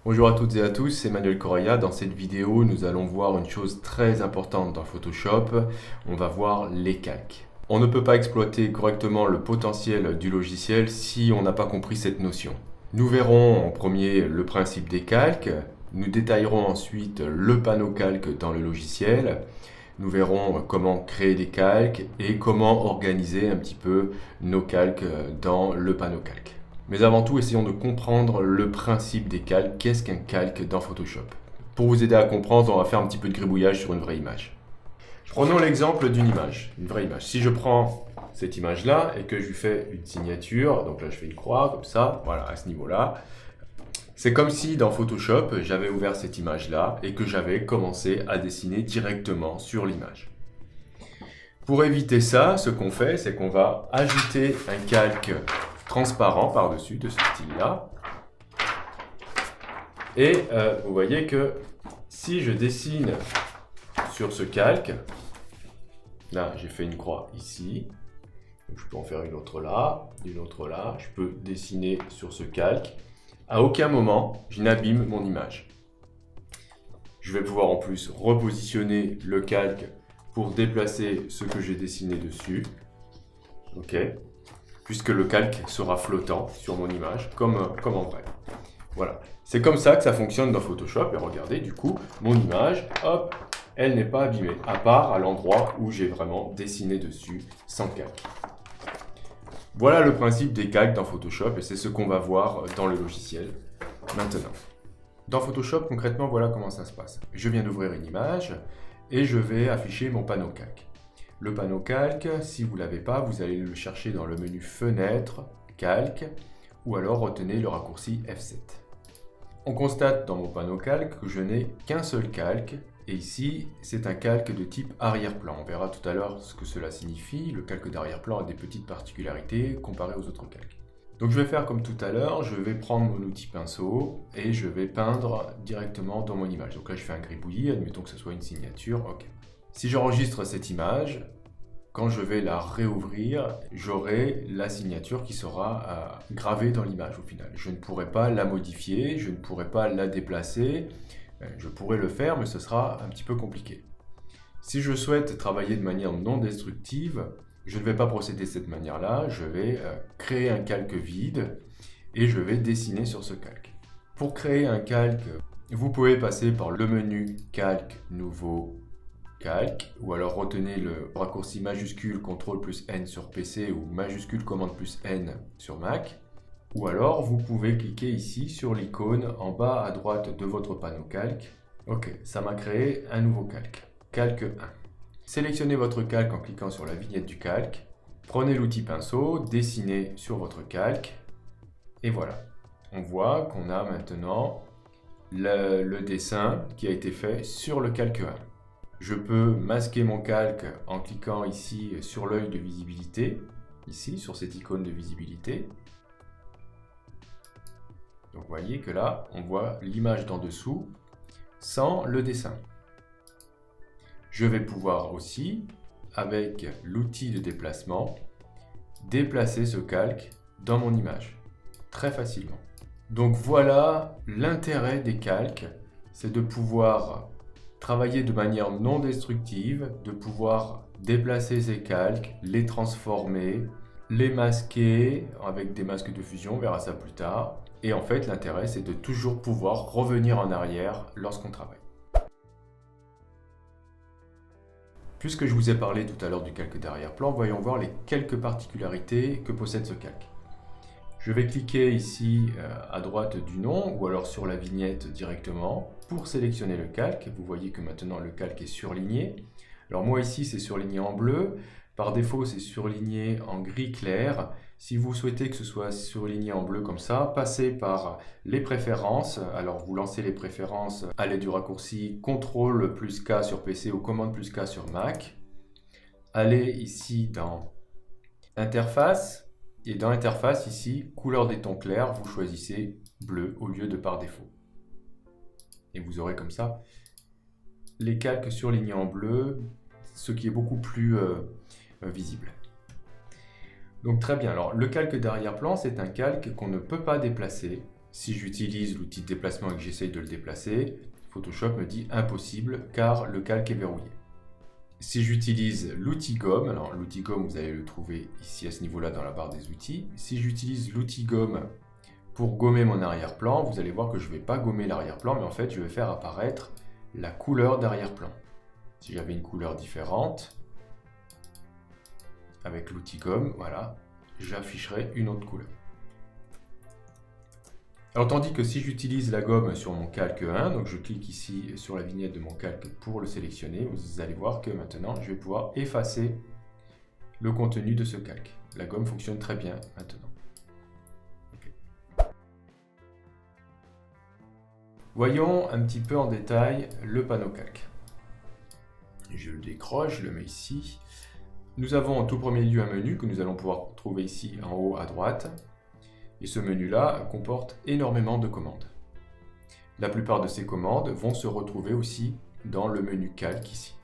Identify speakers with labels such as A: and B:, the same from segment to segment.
A: Bonjour à toutes et à tous, c'est Manuel Correa. Dans cette vidéo, nous allons voir une chose très importante dans Photoshop. On va voir les calques. On ne peut pas exploiter correctement le potentiel du logiciel si on n'a pas compris cette notion. Nous verrons en premier le principe des calques. Nous détaillerons ensuite le panneau calque dans le logiciel. Nous verrons comment créer des calques et comment organiser un petit peu nos calques dans le panneau calque. Mais avant tout, essayons de comprendre le principe des calques. Qu'est-ce qu'un calque dans Photoshop? Pour vous aider à comprendre, on va faire un petit peu de gribouillage sur une vraie image. Prenons l'exemple d'une image, une vraie image. Si je prends cette image-là et que je lui fais une signature, donc là je fais une croix comme ça, voilà, à ce niveau-là, c'est comme si dans Photoshop, j'avais ouvert cette image-là et que j'avais commencé à dessiner directement sur l'image. Pour éviter ça, ce qu'on fait, c'est qu'on va ajouter un calque transparent par-dessus de ce style-là. Et vous voyez que si je dessine sur ce calque, là j'ai fait une croix ici, donc je peux en faire une autre là, je peux dessiner sur ce calque. À aucun moment, je n'abîme mon image. Je vais pouvoir en plus repositionner le calque pour déplacer ce que j'ai dessiné dessus. Ok, puisque le calque sera flottant sur mon image, comme en vrai. Voilà, c'est comme ça que ça fonctionne dans Photoshop. Et regardez, du coup, mon image, hop, elle n'est pas abîmée, à part à l'endroit où j'ai vraiment dessiné dessus sans calque. Voilà le principe des calques dans Photoshop et c'est ce qu'on va voir dans le logiciel maintenant. Dans Photoshop, concrètement, voilà comment ça se passe. Je viens d'ouvrir une image et je vais afficher mon panneau calque. Le panneau calque, si vous ne l'avez pas, vous allez le chercher dans le menu Fenêtre, Calque, ou alors retenez le raccourci F7. On constate dans mon panneau calque que je n'ai qu'un seul calque, et ici, c'est un calque de type arrière-plan. On verra tout à l'heure ce que cela signifie. Le calque d'arrière-plan a des petites particularités comparées aux autres calques. Donc je vais faire comme tout à l'heure, je vais prendre mon outil pinceau et je vais peindre directement dans mon image. Donc là, je fais un gribouillis, admettons que ce soit une signature, ok. Si j'enregistre cette image, quand je vais la réouvrir, j'aurai la signature qui sera gravée dans l'image au final. Je ne pourrai pas la modifier, je ne pourrai pas la déplacer. Je pourrais le faire, mais ce sera un petit peu compliqué. Si je souhaite travailler de manière non destructive, je ne vais pas procéder de cette manière-là. Je vais créer un calque vide et je vais dessiner sur ce calque. Pour créer un calque, vous pouvez passer par le menu Calque, Nouveau, Calque, ou alors retenez le raccourci majuscule CTRL plus N sur PC ou majuscule commande plus N sur Mac. Ou alors, vous pouvez cliquer ici sur l'icône en bas à droite de votre panneau calque. Ok, ça m'a créé un nouveau calque, calque 1. Sélectionnez votre calque en cliquant sur la vignette du calque. Prenez l'outil pinceau, dessinez sur votre calque. Et voilà, on voit qu'on a maintenant le dessin qui a été fait sur le calque 1. Je peux masquer mon calque en cliquant ici sur l'œil de visibilité, ici sur cette icône de visibilité. Donc vous voyez que là, on voit l'image d'en dessous sans le dessin. Je vais pouvoir aussi, avec l'outil de déplacement, déplacer ce calque dans mon image, très facilement. Donc voilà l'intérêt des calques, c'est de pouvoir travailler de manière non destructive, de pouvoir déplacer ces calques, les transformer, les masquer avec des masques de fusion, on verra ça plus tard. Et en fait, l'intérêt, c'est de toujours pouvoir revenir en arrière lorsqu'on travaille. Puisque je vous ai parlé tout à l'heure du calque d'arrière-plan, voyons voir les quelques particularités que possède ce calque. Je vais cliquer ici à droite du nom ou alors sur la vignette directement pour sélectionner le calque. Vous voyez que maintenant le calque est surligné. Alors moi ici, c'est surligné en bleu. Par défaut, c'est surligné en gris clair. Si vous souhaitez que ce soit surligné en bleu comme ça, passez par les préférences. Alors vous lancez les préférences à l'aide du raccourci CTRL plus K sur PC ou commande plus K sur Mac. Allez ici dans Interface. Et dans Interface, ici, couleur des tons clairs, vous choisissez bleu au lieu de par défaut. Et vous aurez comme ça les calques surlignés en bleu, ce qui est beaucoup plus visible. Donc très bien, alors le calque d'arrière-plan, c'est un calque qu'on ne peut pas déplacer. Si j'utilise l'outil de déplacement et que j'essaye de le déplacer, Photoshop me dit impossible car le calque est verrouillé. Si j'utilise l'outil gomme, alors l'outil gomme vous allez le trouver ici à ce niveau-là dans la barre des outils. Si j'utilise l'outil gomme pour gommer mon arrière-plan, vous allez voir que je ne vais pas gommer l'arrière-plan, mais en fait je vais faire apparaître la couleur d'arrière-plan. Si j'avais une couleur différente, avec l'outil gomme, voilà, j'afficherai une autre couleur. Alors tandis que si j'utilise la gomme sur mon calque 1, donc je clique ici sur la vignette de mon calque pour le sélectionner, vous allez voir que maintenant je vais pouvoir effacer le contenu de ce calque. La gomme fonctionne très bien maintenant. Okay. Voyons un petit peu en détail le panneau calque. Je le décroche, je le mets ici. Nous avons en tout premier lieu un menu que nous allons pouvoir trouver ici en haut à droite. Et ce menu-là comporte énormément de commandes. La plupart de ces commandes vont se retrouver aussi dans le menu calque ici.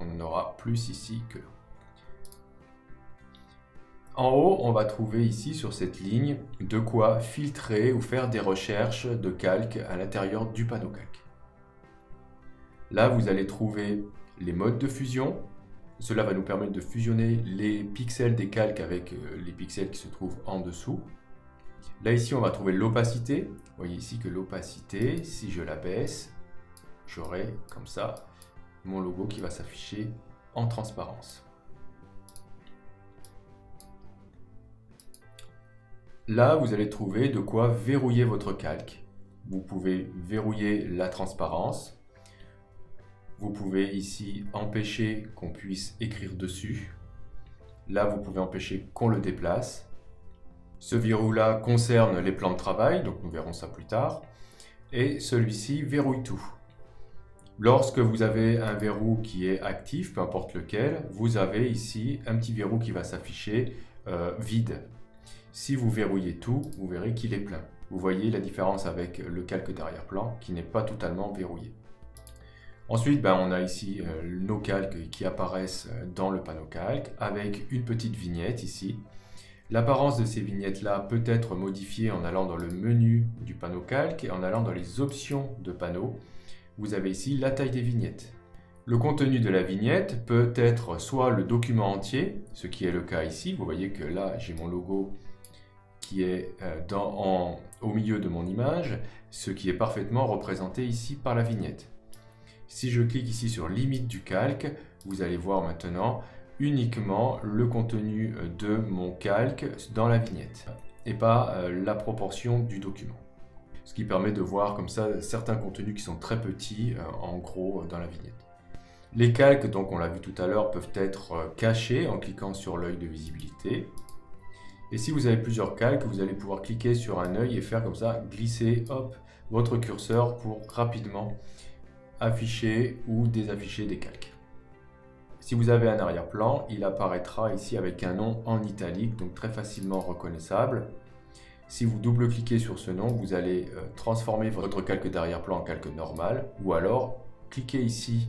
A: On en aura plus ici que là. En haut, on va trouver ici sur cette ligne de quoi filtrer ou faire des recherches de calque à l'intérieur du panneau calque. Là, vous allez trouver les modes de fusion. Cela va nous permettre de fusionner les pixels des calques avec les pixels qui se trouvent en dessous. Là, ici, on va trouver l'opacité. Vous voyez ici que l'opacité, si je la baisse, j'aurai comme ça mon logo qui va s'afficher en transparence. Là, vous allez trouver de quoi verrouiller votre calque. Vous pouvez verrouiller la transparence. Vous pouvez ici empêcher qu'on puisse écrire dessus. Là, vous pouvez empêcher qu'on le déplace. Ce verrou-là concerne les plans de travail, donc nous verrons ça plus tard. Et celui-ci verrouille tout. Lorsque vous avez un verrou qui est actif, peu importe lequel, vous avez ici un petit verrou qui va s'afficher vide. Si vous verrouillez tout, vous verrez qu'il est plein. Vous voyez la différence avec le calque d'arrière-plan qui n'est pas totalement verrouillé. Ensuite, on a ici nos calques qui apparaissent dans le panneau calque avec une petite vignette ici. L'apparence de ces vignettes-là peut être modifiée en allant dans le menu du panneau calque et en allant dans les options de panneau. Vous avez ici la taille des vignettes. Le contenu de la vignette peut être soit le document entier, ce qui est le cas ici. Vous voyez que là, j'ai mon logo qui est au milieu de mon image, ce qui est parfaitement représenté ici par la vignette. Si je clique ici sur limite du calque, vous allez voir maintenant uniquement le contenu de mon calque dans la vignette et pas la proportion du document. Ce qui permet de voir comme ça certains contenus qui sont très petits en gros dans la vignette. Les calques, donc on l'a vu tout à l'heure, peuvent être cachés en cliquant sur l'œil de visibilité. Et si vous avez plusieurs calques, vous allez pouvoir cliquer sur un œil et faire comme ça, glisser hop, votre curseur pour rapidement afficher ou désafficher des calques. Si vous avez un arrière-plan, il apparaîtra ici avec un nom en italique, donc très facilement reconnaissable. Si vous double-cliquez sur ce nom, vous allez transformer votre calque d'arrière-plan en calque normal, ou alors cliquez ici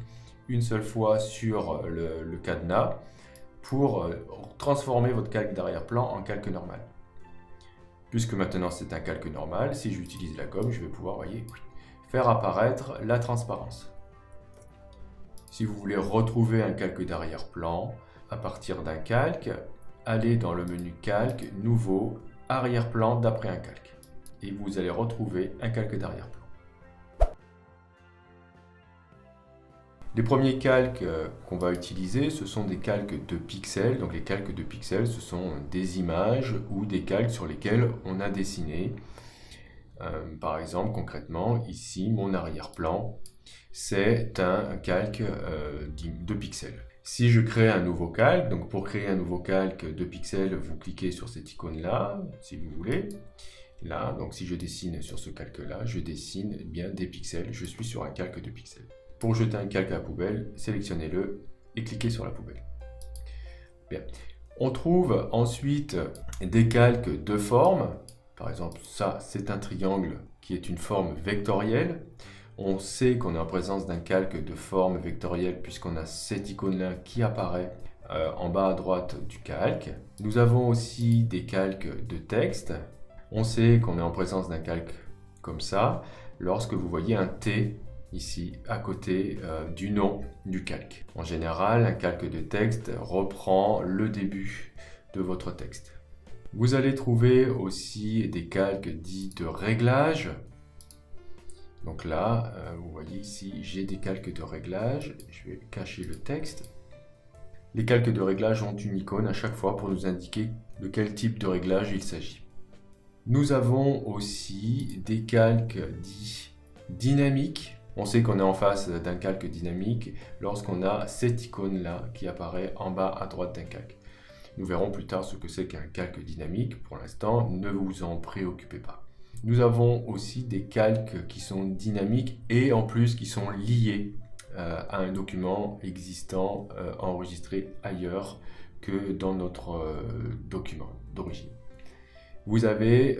A: une seule fois sur le cadenas pour transformer votre calque d'arrière-plan en calque normal. Puisque maintenant c'est un calque normal, si j'utilise la gomme, je vais pouvoir, voyez, faire apparaître la transparence. Si vous voulez retrouver un calque d'arrière-plan à partir d'un calque, allez dans le menu calque, nouveau, arrière-plan d'après un calque. Et vous allez retrouver un calque d'arrière-plan. Les premiers calques qu'on va utiliser, ce sont des calques de pixels. Donc les calques de pixels, ce sont des images ou des calques sur lesquels on a dessiné. Par exemple, concrètement, ici, mon arrière-plan, c'est un calque de pixels. Si je crée un nouveau calque, donc pour créer un nouveau calque de pixels, vous cliquez sur cette icône-là, si vous voulez. Là, donc si je dessine sur ce calque-là, je dessine bien des pixels. Je suis sur un calque de pixels. Pour jeter un calque à la poubelle, sélectionnez-le et cliquez sur la poubelle. Bien. On trouve ensuite des calques de forme. Par exemple, ça, c'est un triangle qui est une forme vectorielle. On sait qu'on est en présence d'un calque de forme vectorielle puisqu'on a cette icône-là qui apparaît en bas à droite du calque. Nous avons aussi des calques de texte. On sait qu'on est en présence d'un calque comme ça lorsque vous voyez un T ici à côté du nom du calque. En général, un calque de texte reprend le début de votre texte. Vous allez trouver aussi des calques dits de réglage. Donc là, vous voyez ici, j'ai des calques de réglage. Je vais cacher le texte. Les calques de réglage ont une icône à chaque fois pour nous indiquer de quel type de réglage il s'agit. Nous avons aussi des calques dits dynamiques. On sait qu'on est en face d'un calque dynamique lorsqu'on a cette icône-là qui apparaît en bas à droite d'un calque. Nous verrons plus tard ce que c'est qu'un calque dynamique. Pour l'instant, ne vous en préoccupez pas. Nous avons aussi des calques qui sont dynamiques et en plus qui sont liés à un document existant enregistré ailleurs que dans notre document d'origine. Vous avez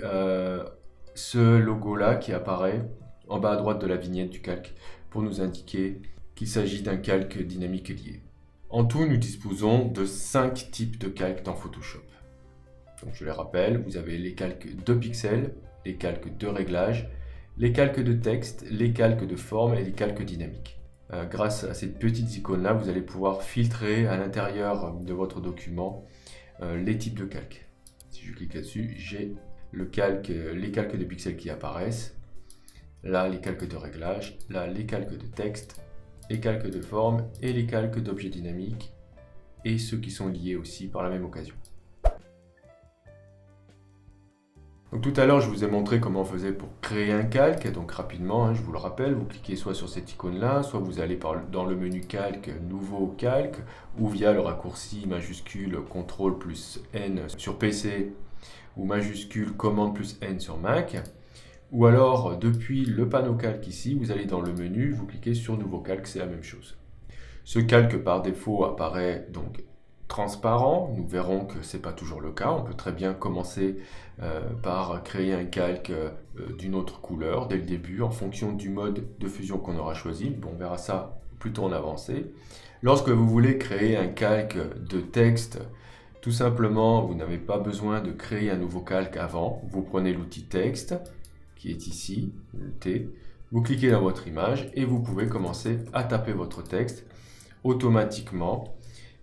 A: ce logo-là qui apparaît en bas à droite de la vignette du calque pour nous indiquer qu'il s'agit d'un calque dynamique lié. En tout, nous disposons de 5 types de calques dans Photoshop. Donc, je les rappelle, vous avez les calques de pixels, les calques de réglage, les calques de texte, les calques de forme et les calques dynamiques. Grâce à cette petite icône-là, vous allez pouvoir filtrer à l'intérieur de votre document les types de calques. Si je clique là-dessus, j'ai les calques de pixels qui apparaissent. Là, les calques de réglage. Là, les calques de texte, les calques de forme et les calques d'objets dynamiques. Et ceux qui sont liés aussi par la même occasion. Donc tout à l'heure, je vous ai montré comment on faisait pour créer un calque. Donc rapidement, je vous le rappelle, vous cliquez soit sur cette icône-là, soit vous allez dans le menu calque, nouveau calque, ou via le raccourci majuscule CTRL plus N sur PC, ou majuscule commande plus N sur Mac. Ou alors, depuis le panneau calque ici, vous allez dans le menu, vous cliquez sur nouveau calque, c'est la même chose. Ce calque par défaut apparaît donc transparent. Nous verrons que ce n'est pas toujours le cas. On peut très bien commencer par créer un calque d'une autre couleur dès le début en fonction du mode de fusion qu'on aura choisi. Bon, on verra ça plutôt en avancée. Lorsque vous voulez créer un calque de texte, tout simplement, vous n'avez pas besoin de créer un nouveau calque avant. Vous prenez l'outil texte qui est ici, le T. Vous cliquez dans votre image et vous pouvez commencer à taper votre texte. Automatiquement,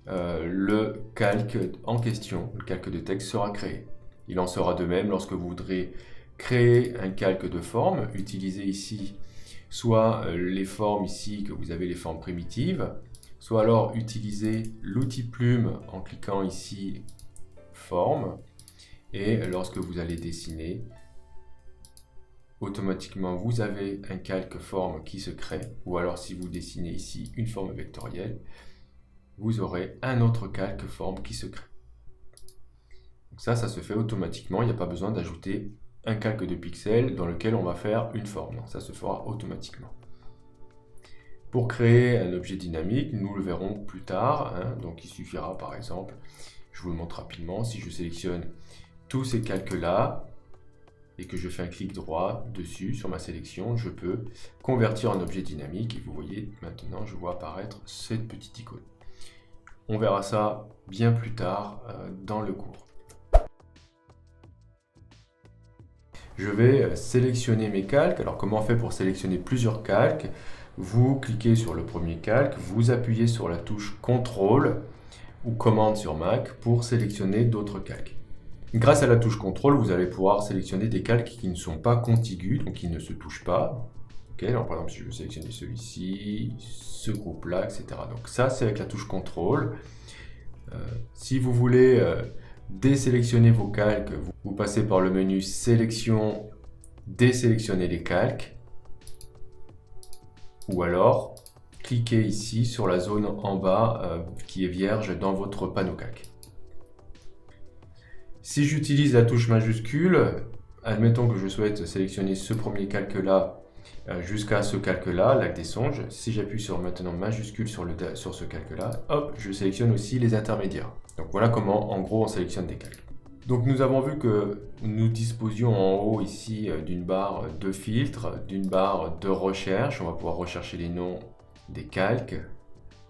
A: le calque en question, le calque de texte sera créé. Il en sera de même lorsque vous voudrez créer un calque de forme. Utilisez ici soit les formes ici, que vous avez les formes primitives, soit alors utilisez l'outil plume en cliquant ici forme. Et lorsque vous allez dessiner, automatiquement vous avez un calque forme qui se crée. Ou alors si vous dessinez ici une forme vectorielle, vous aurez un autre calque forme qui se crée. Donc ça se fait automatiquement, il n'y a pas besoin d'ajouter un calque de pixels dans lequel on va faire une forme. Non, ça se fera automatiquement. Pour créer un objet dynamique, nous le verrons plus tard. Donc il suffira par exemple, je vous le montre rapidement, si je sélectionne tous ces calques-là et que je fais un clic droit dessus sur ma sélection, je peux convertir en objet dynamique. Et vous voyez maintenant, je vois apparaître cette petite icône. On verra ça bien plus tard dans le cours. Je vais sélectionner mes calques. Alors comment on fait pour sélectionner plusieurs calques? Vous cliquez sur le premier calque, vous appuyez sur la touche CTRL ou commande sur Mac pour sélectionner d'autres calques. Grâce à la touche CTRL, vous allez pouvoir sélectionner des calques qui ne sont pas contigus, donc qui ne se touchent pas. Okay, donc par exemple, si je veux sélectionner celui-ci, ce groupe-là, etc. Donc ça, c'est avec la touche CTRL. Si vous voulez désélectionner vos calques, vous passez par le menu Sélection, désélectionner les calques. Ou alors, cliquez ici sur la zone en bas qui est vierge dans votre panneau calque. Si j'utilise la touche majuscule, admettons que je souhaite sélectionner ce premier calque-là jusqu'à ce calque-là, lac des songes. Si j'appuie sur maintenant majuscule sur ce calque-là, hop, je sélectionne aussi les intermédiaires. Donc voilà comment, en gros, on sélectionne des calques. Donc nous avons vu que nous disposions en haut ici d'une barre de filtre, d'une barre de recherche. On va pouvoir rechercher les noms des calques.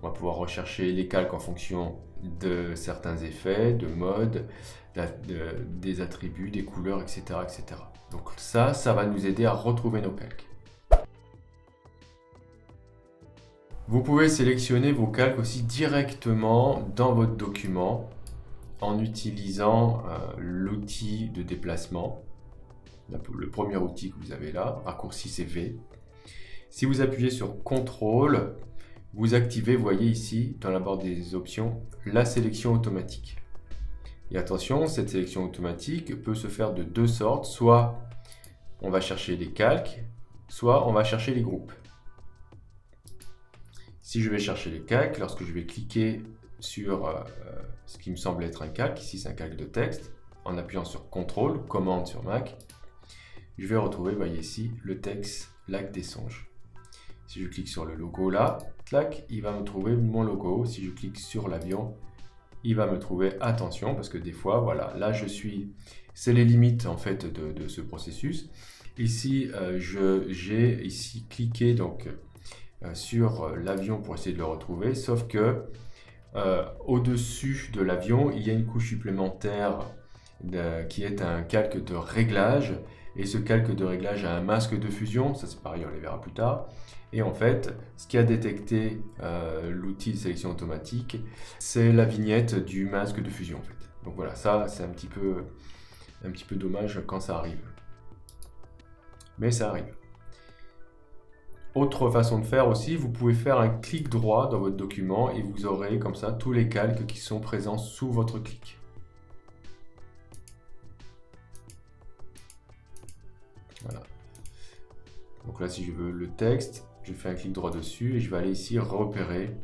A: On va pouvoir rechercher les calques en fonction de certains effets, de modes, des attributs, des couleurs, etc., etc. Donc ça va nous aider à retrouver nos calques. Vous pouvez sélectionner vos calques aussi directement dans votre document en utilisant l'outil de déplacement. Le premier outil que vous avez là, raccourci c'est V. Si vous appuyez sur CTRL, vous activez, vous voyez ici, dans la barre des options, la sélection automatique. Et attention, cette sélection automatique peut se faire de deux sortes. Soit on va chercher les calques, soit on va chercher les groupes. Si je vais chercher les calques, lorsque je vais cliquer sur ce qui me semble être un calque, ici c'est un calque de texte, en appuyant sur CTRL, commande sur Mac, je vais retrouver, vous voyez ici, le texte Lac des Songes. Si je clique sur le logo là, clac, il va me trouver mon logo. Si je clique sur l'avion, il va me trouver, attention, parce que des fois, voilà, là je suis, c'est les limites en fait de ce processus. Ici, j'ai ici cliqué donc sur l'avion pour essayer de le retrouver, sauf que au-dessus de l'avion, il y a une couche supplémentaire qui est un calque de réglage. Et ce calque de réglage a un masque de fusion, ça c'est pareil, on les verra plus tard. Et en fait, ce qui a détecté l'outil de sélection automatique, c'est la vignette du masque de fusion en fait. Donc voilà, ça c'est un petit peu dommage quand ça arrive. Mais ça arrive. Autre façon de faire aussi, vous pouvez faire un clic droit dans votre document et vous aurez comme ça tous les calques qui sont présents sous votre clic. Voilà. Donc là, si je veux le texte, je fais un clic droit dessus et je vais aller ici repérer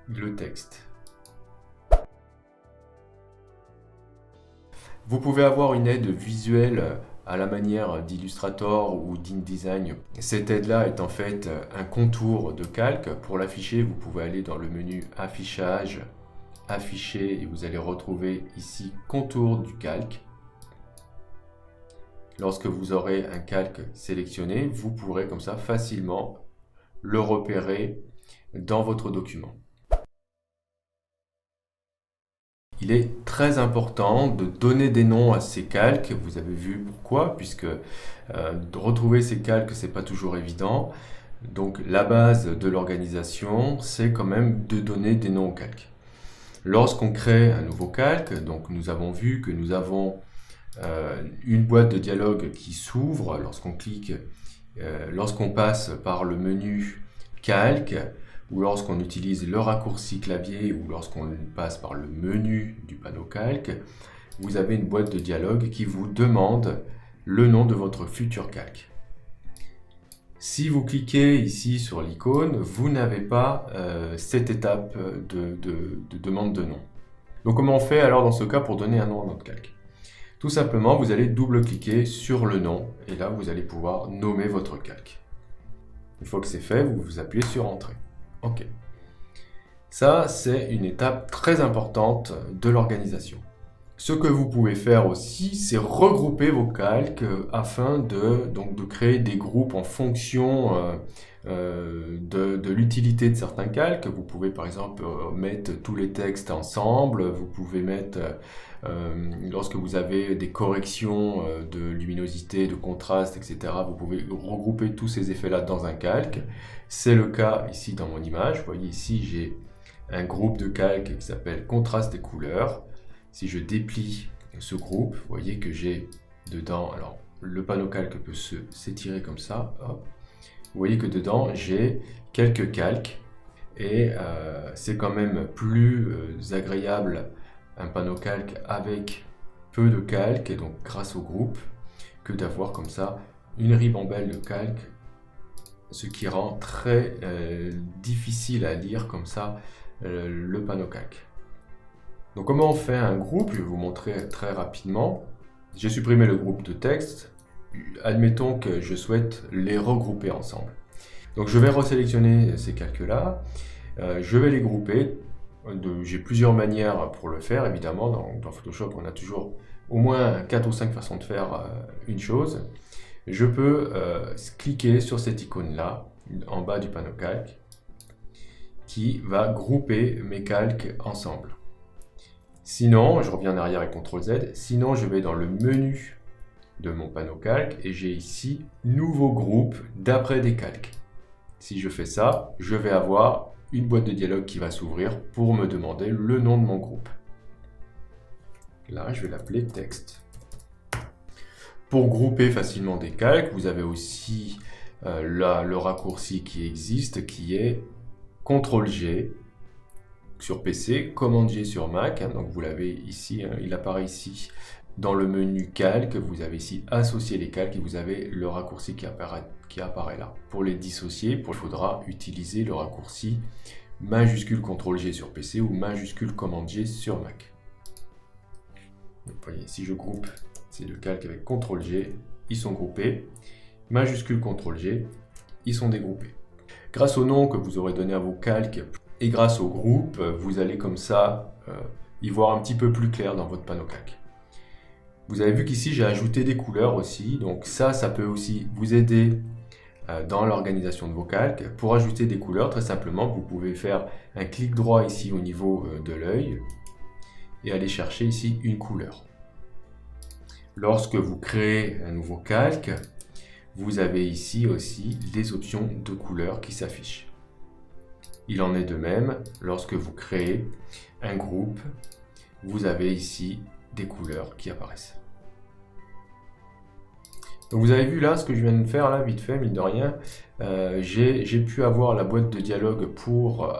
A: le texte. Vous pouvez avoir une aide visuelle à la manière d'Illustrator ou d'InDesign. Cette aide-là est en fait un contour de calque. Pour l'afficher, vous pouvez aller dans le menu Affichage, Afficher et vous allez retrouver ici Contour du calque. Lorsque vous aurez un calque sélectionné, vous pourrez comme ça facilement le repérer dans votre document. Il est très important de donner des noms à ces calques. Vous avez vu pourquoi, puisque de retrouver ces calques, c'est pas toujours évident. Donc la base de l'organisation, c'est quand même de donner des noms aux calques. Lorsqu'on crée un nouveau calque, donc nous avons vu que nous avons une boîte de dialogue qui s'ouvre lorsqu'on clique, lorsqu'on passe par le menu calque ou lorsqu'on utilise le raccourci clavier ou lorsqu'on passe par le menu du panneau calque, vous avez une boîte de dialogue qui vous demande le nom de votre futur calque. Si vous cliquez ici sur l'icône, vous n'avez pas cette étape de demande de nom. Donc comment on fait alors dans ce cas pour donner un nom à notre calque ? Tout simplement, vous allez double-cliquer sur le nom et là, vous allez pouvoir nommer votre calque. Une fois que c'est fait, vous appuyez sur Entrée. OK. Ça, c'est une étape très importante de l'organisation. Ce que vous pouvez faire aussi, c'est regrouper vos calques afin de créer des groupes en fonction de l'utilité de certains calques. Vous pouvez par exemple mettre tous les textes ensemble, vous pouvez mettre, lorsque vous avez des corrections de luminosité, de contraste, etc., vous pouvez regrouper tous ces effets-là dans un calque. C'est le cas ici dans mon image. Vous voyez ici, j'ai un groupe de calques qui s'appelle Contraste des couleurs. Si je déplie ce groupe, vous voyez que j'ai dedans, alors le panneau calque peut s'étirer comme ça, hop. Vous voyez que dedans j'ai quelques calques et c'est quand même plus agréable un panneau calque avec peu de calques et donc grâce au groupe que d'avoir comme ça une ribambelle de calques, ce qui rend très difficile à lire comme ça le panneau calque. Donc comment on fait un groupe? Je vais vous montrer très rapidement. J'ai supprimé le groupe de texte. Admettons que je souhaite les regrouper ensemble. Donc je vais resélectionner ces calques-là. Je vais les grouper. J'ai plusieurs manières pour le faire, évidemment. Dans Photoshop, on a toujours au moins 4 ou 5 façons de faire une chose. Je peux cliquer sur cette icône-là, en bas du panneau calque, qui va grouper mes calques ensemble. Sinon, je reviens en arrière avec CTRL Z, sinon je vais dans le menu de mon panneau calque et j'ai ici nouveau groupe d'après des calques. Si je fais ça, je vais avoir une boîte de dialogue qui va s'ouvrir pour me demander le nom de mon groupe. Là, je vais l'appeler texte. Pour grouper facilement des calques, vous avez aussi le raccourci qui existe, qui est CTRL-G sur PC, Command-G sur Mac. Donc vous l'avez ici, il apparaît ici dans le menu calque. Vous avez ici associer les calques et vous avez le raccourci qui apparaît là. Pour les dissocier, il faudra utiliser le raccourci majuscule CTRL-G sur PC ou majuscule Command-G sur Mac. Donc, vous voyez, si je groupe ces deux calques avec CTRL-G, ils sont groupés. Majuscule CTRL-G, ils sont dégroupés. Grâce au nom que vous aurez donné à vos calques et grâce au groupe, vous allez comme ça y voir un petit peu plus clair dans votre panneau calque. Vous avez vu qu'ici j'ai ajouté des couleurs aussi, donc ça peut aussi vous aider dans l'organisation de vos calques. Pour ajouter des couleurs, très simplement, vous pouvez faire un clic droit ici au niveau de l'œil et aller chercher ici une couleur. Lorsque vous créez un nouveau calque, vous avez ici aussi des options de couleurs qui s'affichent. Il en est de même lorsque vous créez un groupe, vous avez ici des couleurs qui apparaissent. Donc vous avez vu là ce que je viens de faire là, vite fait, mine de rien. J'ai pu avoir la boîte de dialogue pour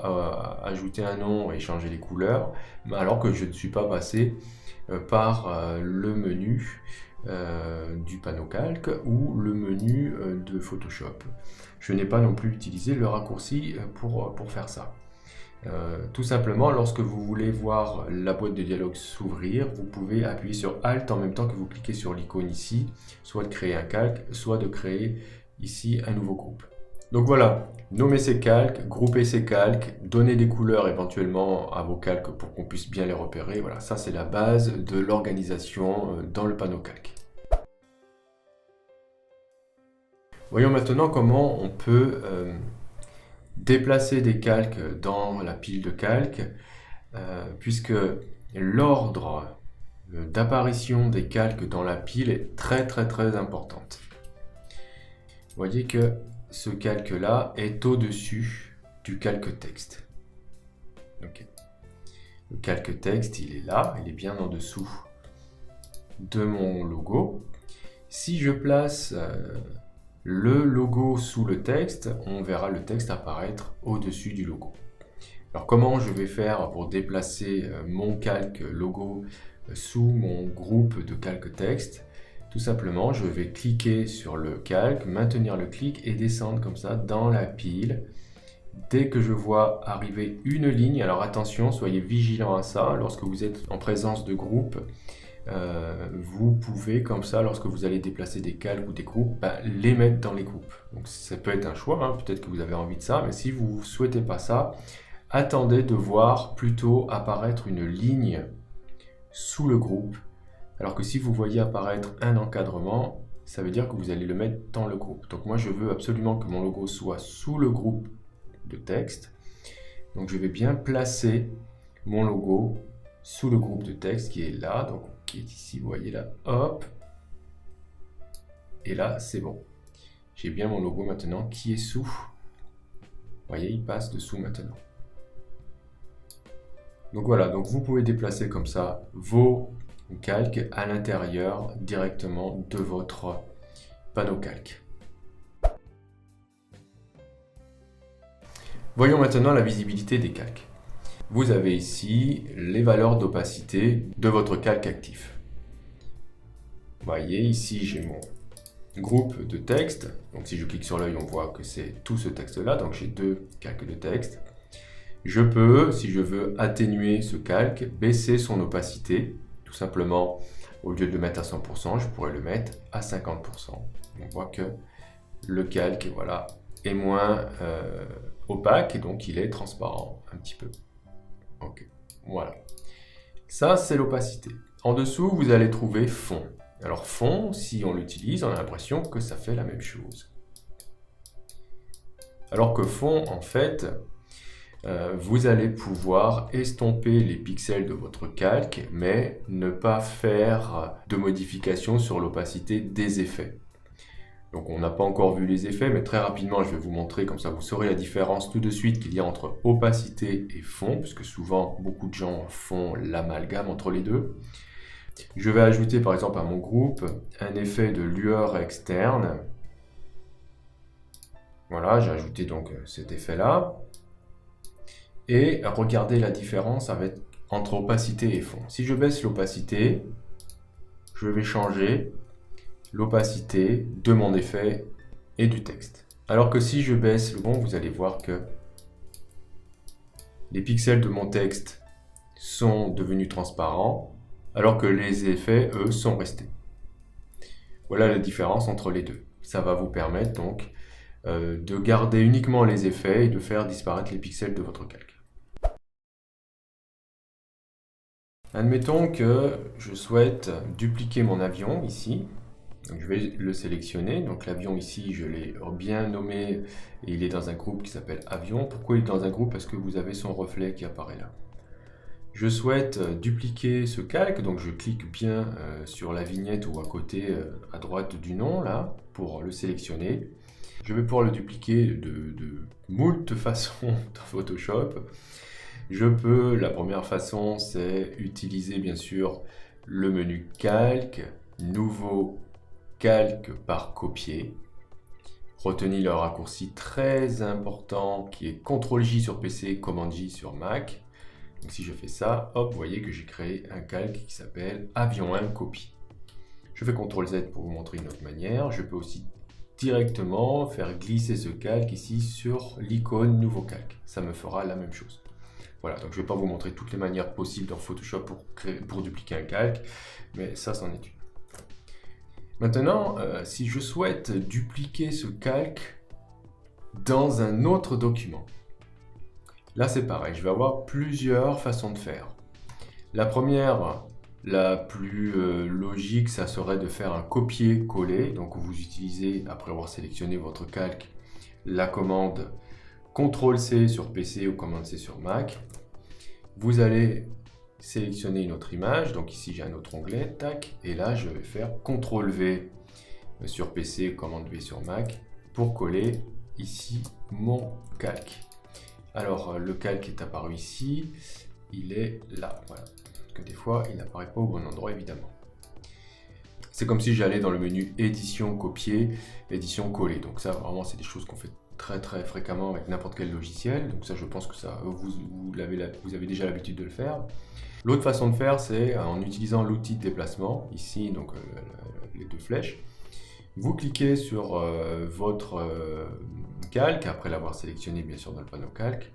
A: ajouter un nom et changer les couleurs, alors que je ne suis pas passé par le menu du panneau calque ou le menu de Photoshop. Je n'ai pas non plus utilisé le raccourci pour faire ça. Tout simplement, lorsque vous voulez voir la boîte de dialogue s'ouvrir, vous pouvez appuyer sur Alt en même temps que vous cliquez sur l'icône ici, soit de créer un calque, soit de créer ici un nouveau groupe. Donc voilà, nommer ces calques, grouper ces calques, donner des couleurs éventuellement à vos calques pour qu'on puisse bien les repérer. Voilà, ça c'est la base de l'organisation dans le panneau calque. Voyons maintenant comment on peut déplacer des calques dans la pile de calques, puisque l'ordre d'apparition des calques dans la pile est très importante. Vous voyez que ce calque-là est au-dessus du calque texte. Okay. Le calque texte, il est là, il est bien en dessous de mon logo. Si je place le logo sous le texte, on verra le texte apparaître au-dessus du logo. Alors comment je vais faire pour déplacer mon calque logo sous mon groupe de calque texte? Tout simplement, je vais cliquer sur le calque, maintenir le clic et descendre comme ça dans la pile. Dès que je vois arriver une ligne, alors attention, soyez vigilant à ça, lorsque vous êtes en présence de groupe, vous pouvez comme ça, lorsque vous allez déplacer des calques ou des groupes, les mettre dans les groupes. Donc ça peut être un choix, hein, peut-être que vous avez envie de ça, mais si vous ne souhaitez pas ça, attendez de voir plutôt apparaître une ligne sous le groupe, alors que si vous voyez apparaître un encadrement, ça veut dire que vous allez le mettre dans le groupe. Donc moi je veux absolument que mon logo soit sous le groupe de texte, donc je vais bien placer mon logo sous le groupe de texte qui est là, donc qui est ici, vous voyez là, hop, et là c'est bon. J'ai bien mon logo maintenant qui est sous, vous voyez, il passe dessous maintenant. Donc voilà, donc vous pouvez déplacer comme ça vos calques à l'intérieur directement de votre panneau calque. Voyons maintenant la visibilité des calques. Vous avez ici les valeurs d'opacité de votre calque actif. Vous voyez, ici j'ai mon groupe de texte. Donc si je clique sur l'œil, on voit que c'est tout ce texte-là. Donc j'ai deux calques de texte. Je peux, si je veux atténuer ce calque, baisser son opacité. Tout simplement, au lieu de le mettre à 100%, je pourrais le mettre à 50%. On voit que le calque, voilà, est moins opaque et donc il est transparent un petit peu. Ok, voilà. Ça, c'est l'opacité. En dessous, vous allez trouver fond. Alors fond, si on l'utilise, on a l'impression que ça fait la même chose. Alors que fond, en fait, vous allez pouvoir estomper les pixels de votre calque, mais ne pas faire de modifications sur l'opacité des effets. Donc on n'a pas encore vu les effets, mais très rapidement je vais vous montrer, comme ça vous saurez la différence tout de suite qu'il y a entre opacité et fond, puisque souvent beaucoup de gens font l'amalgame entre les deux. Je vais ajouter par exemple à mon groupe un effet de lueur externe. Voilà, j'ai ajouté donc cet effet-là. Et regardez la différence entre opacité et fond. Si je baisse l'opacité, je vais changer l'opacité de mon effet et du texte. Alors que si je baisse le fond, vous allez voir que les pixels de mon texte sont devenus transparents, alors que les effets, eux, sont restés. Voilà la différence entre les deux. Ça va vous permettre donc de garder uniquement les effets et de faire disparaître les pixels de votre calque. Admettons que je souhaite dupliquer mon avion ici. Donc je vais le sélectionner. Donc l'avion ici, je l'ai bien nommé et il est dans un groupe qui s'appelle avion. Pourquoi il est dans un groupe? Parce que vous avez son reflet qui apparaît là. Je souhaite dupliquer ce calque, donc je clique bien sur la vignette ou à côté, à droite du nom là, pour le sélectionner. Je vais pouvoir le dupliquer de moult façons dans Photoshop. La première façon, c'est utiliser bien sûr le menu calque, nouveau calque par copier. Retenez le raccourci très important qui est CTRL-J sur PC, Command-J sur Mac. Donc si je fais ça, hop, vous voyez que j'ai créé un calque qui s'appelle Avion 1 Copie. Je fais CTRL-Z pour vous montrer une autre manière. Je peux aussi directement faire glisser ce calque ici sur l'icône Nouveau calque. Ça me fera la même chose. Voilà, donc je ne vais pas vous montrer toutes les manières possibles dans Photoshop pour dupliquer un calque, mais ça, c'en est une. Maintenant, si je souhaite dupliquer ce calque dans un autre document, là c'est pareil, je vais avoir plusieurs façons de faire. La première, la plus logique, ça serait de faire un copier-coller. Donc vous utilisez, après avoir sélectionné votre calque, la commande CTRL-C sur PC ou Command-C sur Mac. Vous allez sélectionner une autre image, donc ici j'ai un autre onglet, tac, et là je vais faire CTRL-V sur PC, Command-V sur Mac, pour coller ici mon calque. Alors le calque est apparu ici, il est là, voilà, parce que des fois il n'apparaît pas au bon endroit évidemment. C'est comme si j'allais dans le menu édition copier, édition coller, donc ça vraiment c'est des choses qu'on fait très fréquemment avec n'importe quel logiciel, donc ça je pense que ça, vous avez déjà l'habitude de le faire. L'autre façon de faire, c'est en utilisant l'outil de déplacement, ici donc les deux flèches. Vous cliquez sur votre calque, après l'avoir sélectionné bien sûr dans le panneau calque.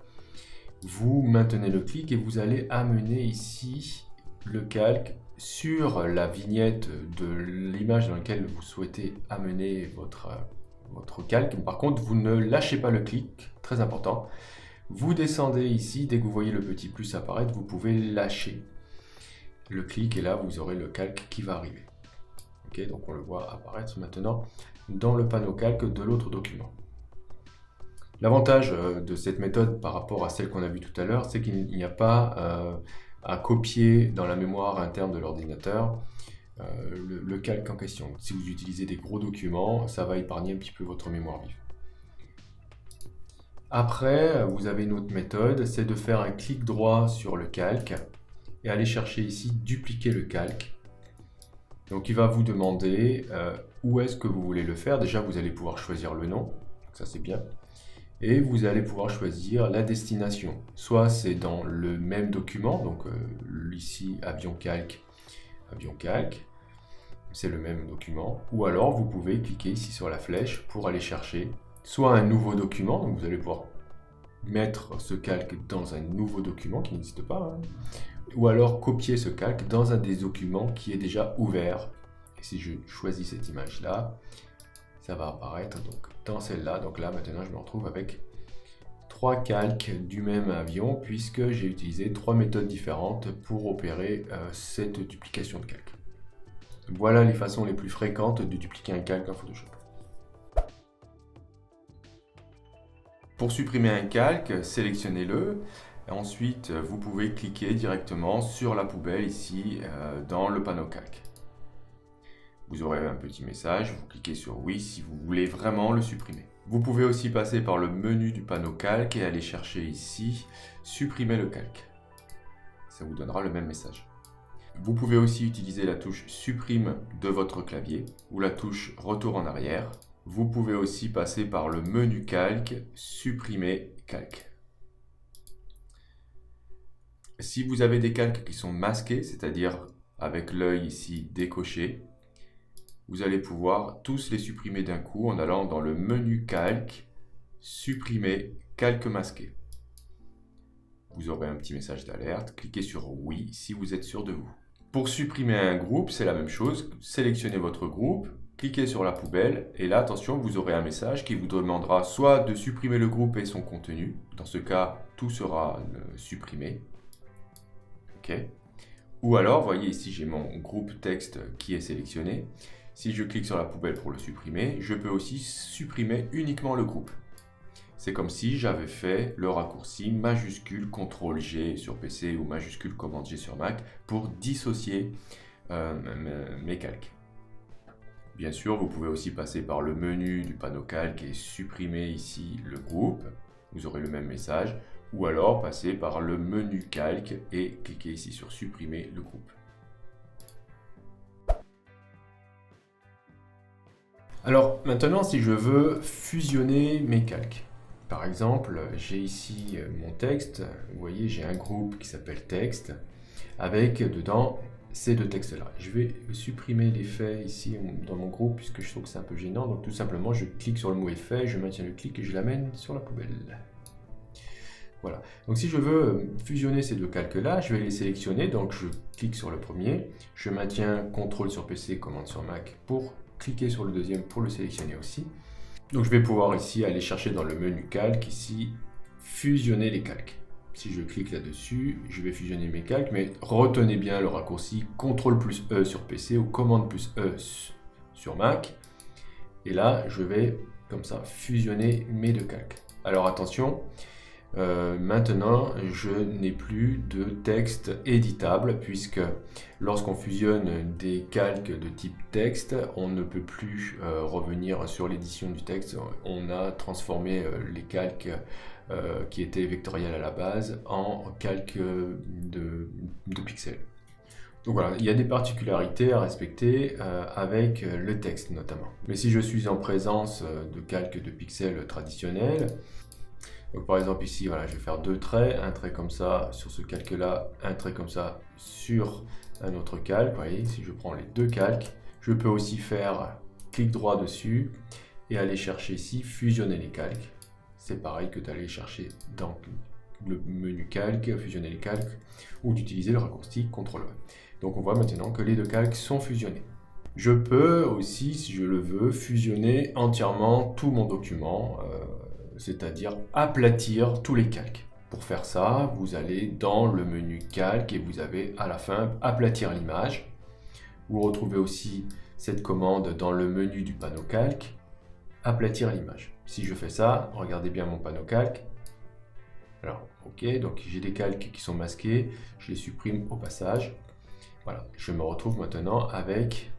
A: Vous maintenez le clic et vous allez amener ici le calque sur la vignette de l'image dans laquelle vous souhaitez amener votre calque. Par contre, vous ne lâchez pas le clic, très important. Vous descendez ici, dès que vous voyez le petit plus apparaître, vous pouvez lâcher le clic et là vous aurez le calque qui va arriver. Ok, donc on le voit apparaître maintenant dans le panneau calque de l'autre document. L'avantage de cette méthode par rapport à celle qu'on a vue tout à l'heure, c'est qu'il n'y a pas à copier dans la mémoire interne de l'ordinateur le calque en question. Si vous utilisez des gros documents, ça va épargner un petit peu votre mémoire vive. Après, vous avez une autre méthode, c'est de faire un clic droit sur le calque et aller chercher ici dupliquer le calque. Donc il va vous demander où est-ce que vous voulez le faire. Déjà vous allez pouvoir choisir le nom, ça c'est bien. Et vous allez pouvoir choisir la destination. Soit c'est dans le même document, donc ici avion calque, c'est le même document. Ou alors vous pouvez cliquer ici sur la flèche pour aller chercher soit un nouveau document, donc vous allez pouvoir mettre ce calque dans un nouveau document qui n'existe pas, hein, ou alors copier ce calque dans un des documents qui est déjà ouvert. Et si je choisis cette image-là, ça va apparaître donc dans celle-là. Donc là, maintenant, je me retrouve avec 3 calques du même avion, puisque j'ai utilisé 3 méthodes différentes pour opérer cette duplication de calque. Voilà les façons les plus fréquentes de dupliquer un calque en Photoshop. Pour supprimer un calque, sélectionnez-le. Ensuite, vous pouvez cliquer directement sur la poubelle ici dans le panneau calque. Vous aurez un petit message, vous cliquez sur oui si vous voulez vraiment le supprimer. Vous pouvez aussi passer par le menu du panneau calque et aller chercher ici supprimer le calque. Ça vous donnera le même message. Vous pouvez aussi utiliser la touche supprime de votre clavier ou la touche retour en arrière. Vous pouvez aussi passer par le menu calque, supprimer calque. Si vous avez des calques qui sont masqués, c'est-à-dire avec l'œil ici décoché, vous allez pouvoir tous les supprimer d'un coup en allant dans le menu calque, supprimer calque masqué. Vous aurez un petit message d'alerte, cliquez sur oui si vous êtes sûr de vous. Pour supprimer un groupe, c'est la même chose, sélectionnez votre groupe, cliquez sur la poubelle et là, attention, vous aurez un message qui vous demandera soit de supprimer le groupe et son contenu, dans ce cas, tout sera supprimé. Okay. Ou alors, voyez ici, j'ai mon groupe texte qui est sélectionné. Si je clique sur la poubelle pour le supprimer, je peux aussi supprimer uniquement le groupe. C'est comme si j'avais fait le raccourci majuscule CTRL-G sur PC ou majuscule commande-G sur Mac pour dissocier mes calques. Bien sûr, vous pouvez aussi passer par le menu du panneau calque et supprimer ici le groupe. Vous aurez le même message. Ou alors passer par le menu calque et cliquer ici sur supprimer le groupe. Alors maintenant, si je veux fusionner mes calques, par exemple, j'ai ici mon texte, vous voyez, j'ai un groupe qui s'appelle texte, avec dedans ces deux textes-là. Je vais supprimer l'effet ici dans mon groupe, puisque je trouve que c'est un peu gênant, donc tout simplement, je clique sur le mot effet, je maintiens le clic et je l'amène sur la poubelle. Voilà, donc si je veux fusionner ces deux calques-là, je vais les sélectionner, donc je clique sur le premier, je maintiens CTRL sur PC, commande sur Mac pour cliquer sur le deuxième pour le sélectionner aussi. Donc je vais pouvoir ici aller chercher dans le menu calque, ici, fusionner les calques. Si je clique là-dessus, je vais fusionner mes calques, mais retenez bien le raccourci CTRL plus E sur PC ou commande plus E sur Mac. Et là, je vais, comme ça, fusionner mes deux calques. Alors attention, maintenant, je n'ai plus de texte éditable puisque lorsqu'on fusionne des calques de type texte, on ne peut plus revenir sur l'édition du texte. On a transformé les calques qui étaient vectoriels à la base en calques de pixels. Donc voilà, il y a des particularités à respecter avec le texte notamment. Mais si je suis en présence de calques de pixels traditionnels, donc par exemple ici, voilà, je vais faire deux traits, un trait comme ça sur ce calque-là, un trait comme ça sur un autre calque. Vous voyez, si je prends les deux calques, je peux aussi faire clic droit dessus et aller chercher ici, fusionner les calques. C'est pareil que d'aller chercher dans le menu calque, fusionner les calques, ou d'utiliser le raccourci CTRL-E. Donc on voit maintenant que les deux calques sont fusionnés. Je peux aussi, si je le veux, fusionner entièrement tout mon document, c'est-à-dire aplatir tous les calques. Pour faire ça, vous allez dans le menu calque et vous avez à la fin aplatir l'image. Vous retrouvez aussi cette commande dans le menu du panneau calque, aplatir l'image. Si je fais ça, regardez bien mon panneau calque. Alors, ok, donc j'ai des calques qui sont masqués, je les supprime au passage. Voilà, je me retrouve maintenant avec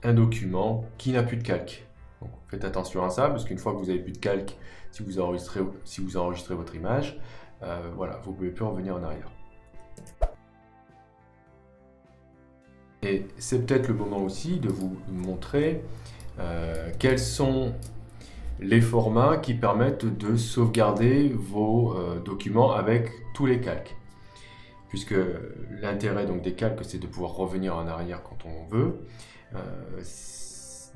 A: un document qui n'a plus de calque. Donc, faites attention à ça, parce qu'une fois que vous n'avez plus de calque, si vous enregistrez votre image, voilà, vous ne pouvez plus revenir en arrière. Et c'est peut-être le moment aussi de vous montrer quels sont les formats qui permettent de sauvegarder vos documents avec tous les calques. Puisque l'intérêt des calques, c'est de pouvoir revenir en arrière quand on veut.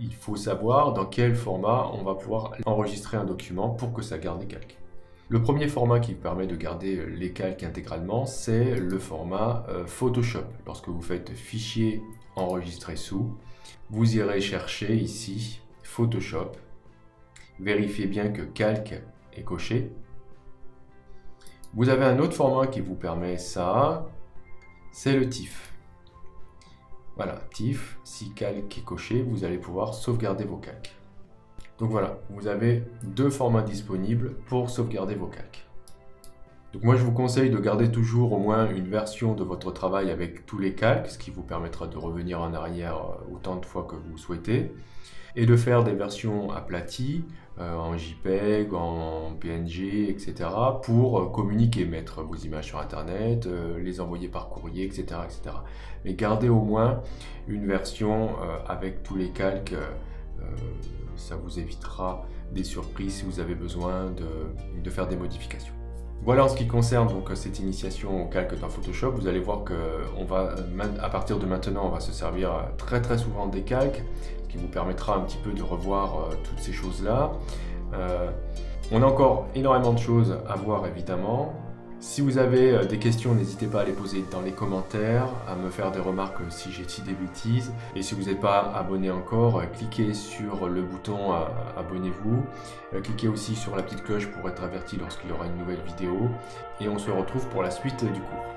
A: Il faut savoir dans quel format on va pouvoir enregistrer un document pour que ça garde les calques. Le premier format qui permet de garder les calques intégralement, c'est le format Photoshop. Lorsque vous faites fichier enregistrer sous, vous irez chercher ici Photoshop. Vérifiez bien que calque est coché. Vous avez un autre format qui vous permet ça, c'est le TIFF. Voilà, TIFF, si calque est coché, vous allez pouvoir sauvegarder vos calques. Donc voilà, vous avez 2 formats disponibles pour sauvegarder vos calques. Donc moi je vous conseille de garder toujours au moins une version de votre travail avec tous les calques, ce qui vous permettra de revenir en arrière autant de fois que vous souhaitez, et de faire des versions aplaties, en JPEG, en PNG, etc. pour communiquer, mettre vos images sur internet, les envoyer par courrier, etc., etc. Mais gardez au moins une version avec tous les calques, ça vous évitera des surprises si vous avez besoin de faire des modifications. Voilà en ce qui concerne donc cette initiation au calque dans Photoshop. Vous allez voir que à partir de maintenant, on va se servir très souvent des calques, ce qui vous permettra un petit peu de revoir toutes ces choses-là. On a encore énormément de choses à voir évidemment. Si vous avez des questions, n'hésitez pas à les poser dans les commentaires, à me faire des remarques si j'ai dit des bêtises. Et si vous n'êtes pas abonné encore, cliquez sur le bouton abonnez-vous. Cliquez aussi sur la petite cloche pour être averti lorsqu'il y aura une nouvelle vidéo. Et on se retrouve pour la suite du cours.